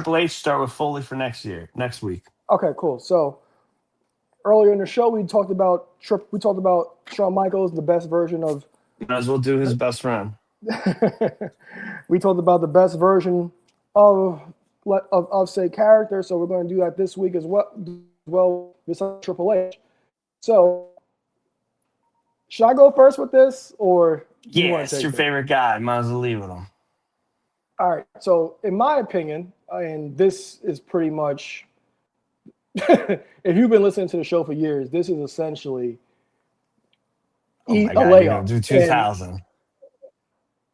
Triple H start with Foley for next week. Okay, cool. So earlier in the show, we talked about Shawn Michaels, the best version of. Might as well do his best friend. We talked about the best version of say character, so we're going to do that this week as well. This Triple H. So, should I go first with this, or do you Yeah, want to it's take your it? favorite guy. Might as well leave with him. All right. So, in my opinion, and this is pretty much, if you've been listening to the show for years, this is essentially Oh my a God, you're gonna layup, do and 2000.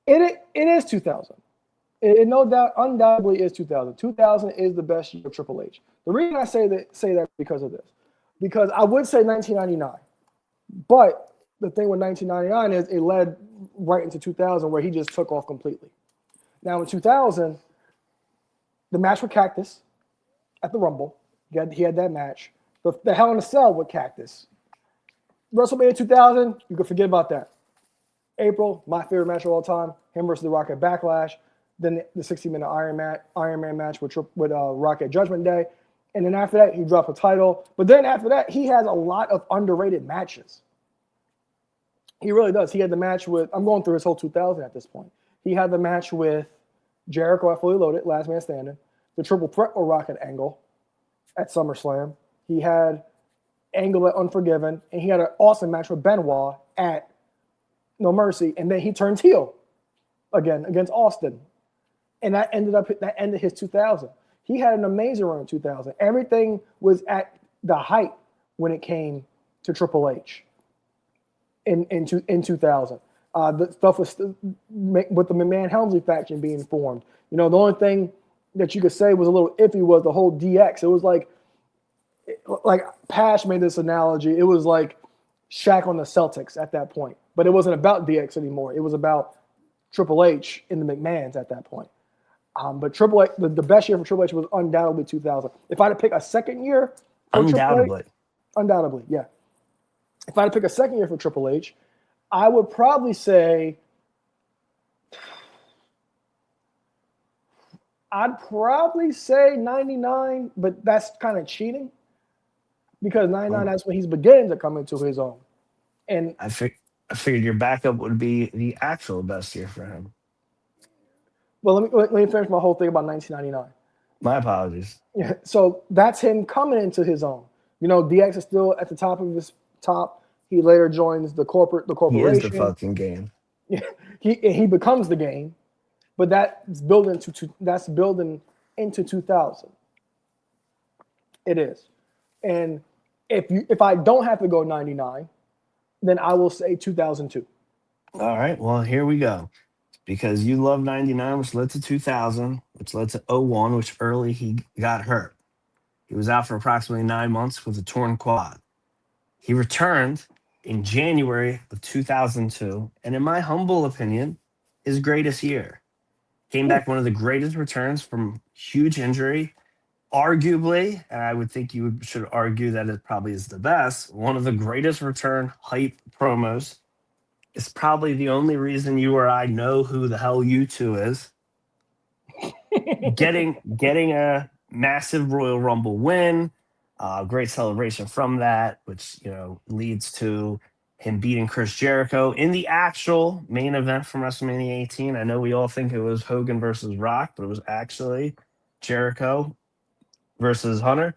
it is 2000. It no doubt, undoubtedly is 2000. 2000 is the best year of Triple H. The reason I say that because of this, because I would say 1999, but the thing with 1999 is it led right into 2000 where he just took off completely. Now in 2000, the match with Cactus at the Rumble, he had that match. The Hell in a Cell with Cactus. WrestleMania 2000, you can forget about that. April, my favorite match of all time, him versus The Rock at Backlash. Then the 60-minute Iron Man match with Rock at Judgment Day. And then after that, he dropped a title. But then after that, he has a lot of underrated matches. He really does. He had the match with, I'm going through his whole 2000 at this point. He had the match with Jericho at Fully Loaded, Last Man Standing. The triple threat with Rock and Angle at SummerSlam. He had Angle at Unforgiven. And he had an awesome match with Benoit at No Mercy. And then he turns heel again against Austin. And that ended his 2000. He had an amazing run in 2000. Everything was at the height when it came to Triple H in 2000. The stuff was with the McMahon Helmsley faction being formed. The only thing that you could say was a little iffy was the whole DX. It was like Pash made this analogy. It was like Shaq on the Celtics at that point. But it wasn't about DX anymore. It was about Triple H in the McMahons at that point. But Triple H, the best year for Triple H was undoubtedly 2000. If I had to pick a second year for Undoubtedly. Triple H, undoubtedly, yeah. If I had to pick a second year for Triple H, I would probably say I'd probably say 99, but that's kind of cheating because 99, that's when he's beginning to come into his own. And I figured your backup would be the actual best year for him. well, let me finish my whole thing about 1999. My apologies. Yeah, so that's him coming into his own. DX is still at the top of his top. He later joins the corporation. He is the fucking game. Yeah, he becomes the game, but that's building into 2000. It is, and if I don't have to go 99, then I will say 2002. All right, well, here we go. Because you love 99, which led to 2000, which led to 01, which early he got hurt. He was out for approximately 9 months with a torn quad. He returned in January of 2002, and in my humble opinion, his greatest year. Came back one of the greatest returns from huge injury. Arguably, and I would think you should argue that it probably is the best, one of the greatest return hype promos. It's probably the only reason you or I know who the hell U2 is. getting a massive Royal Rumble win, great celebration from that, which leads to him beating Chris Jericho in the actual main event from WrestleMania 18. I know we all think it was Hogan versus Rock, but it was actually Jericho versus Hunter.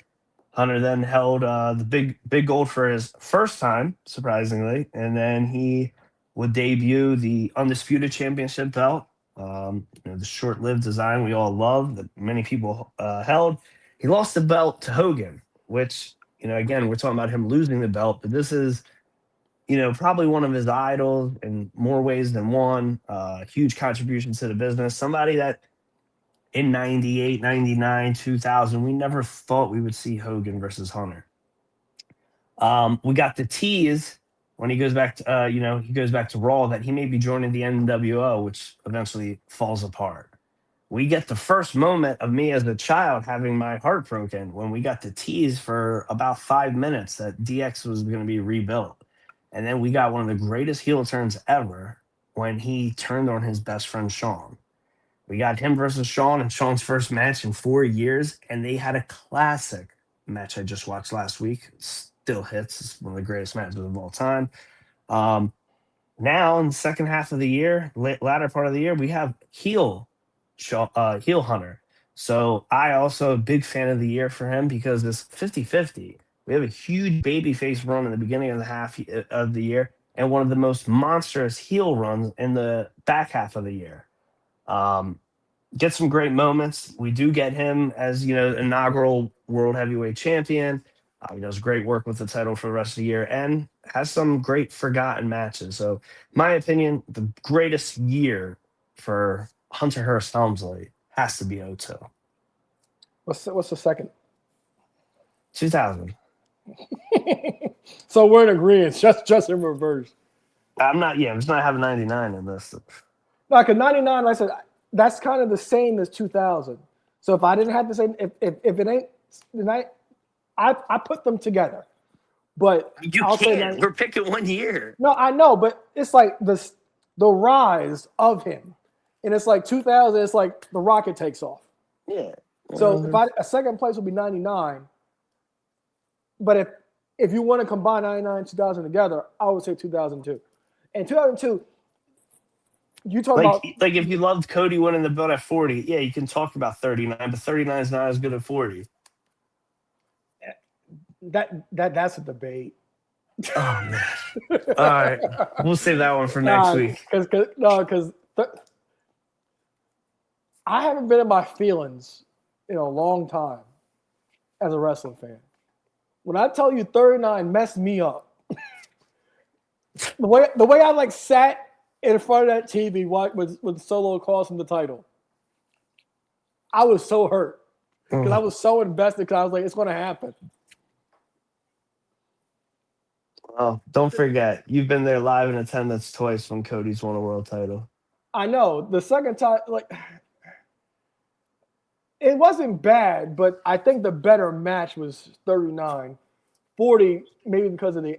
Hunter then held the big gold for his first time, surprisingly, and then he would debut the Undisputed Championship belt, the short-lived design we all love that many people held. He lost the belt to Hogan, which, again, we're talking about him losing the belt, but this is, probably one of his idols in more ways than one. Huge contribution to the business. Somebody that in 98, 99, 2000, we never thought we would see Hogan versus Hunter. We got the tease when he goes back to, he goes back to Raw that he may be joining the NWO, which eventually falls apart. We get the first moment of me as a child having my heart broken when we got the tease for about 5 minutes that DX was going to be rebuilt. And then we got one of the greatest heel turns ever when he turned on his best friend, Shawn. We got him versus Shawn in Shawn's first match in 4 years, and they had a classic match I just watched last week. It still hits. It's one of the greatest matches of all time. Um, Now in the second half of the year, latter part of the year, we have heel Hunter. So I also a big fan of the year for him because it's 50-50. We have a huge babyface run in the beginning of the half of the year and one of the most monstrous heel runs in the back half of the year. Um, get some great moments. We do get him as inaugural world heavyweight champion. He does great work with the title for the rest of the year and has some great forgotten matches. So, my opinion, the greatest year for Hunter Hearst Helmsley has to be '02. What's the second? 2000. So we're in agreement, just in reverse. I'm just not having 99 in this. No, because 99, like I said, that's kind of the same as 2000. So if I didn't have to say, if it ain't, then I put them together. But You I'll say can't. We're picking 1 year. no, I know, but it's like the rise of him, and it's like 2000. It's like the rocket takes off. Yeah. So if a second place would be 99, but if you want to combine 99 and 2000 together, I would say 2002. And 2002, you talk about like if you loved Cody winning the belt at 40, yeah, you can talk about 39, but 39 is not as good at 40. that's a debate. Oh man! All right, we'll save that one for next week. Because I haven't been in my feelings in a long time as a wrestling fan. When I tell you 39 messed me up, the way I like sat in front of that TV when Solo cost him the title, I was so hurt because I was so invested because I was like, it's going to happen. Well, don't forget, you've been there live in attendance twice when Cody's won a world title. I know. The second time, it wasn't bad, but I think the better match was 39. 40, maybe because of the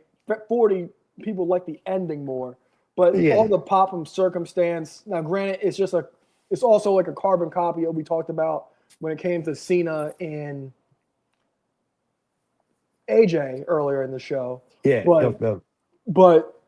40, people like the ending more. But all the pop from circumstance. Now, granted, it's also like a carbon copy of what we talked about when it came to Cena and AJ earlier in the show. Yeah. But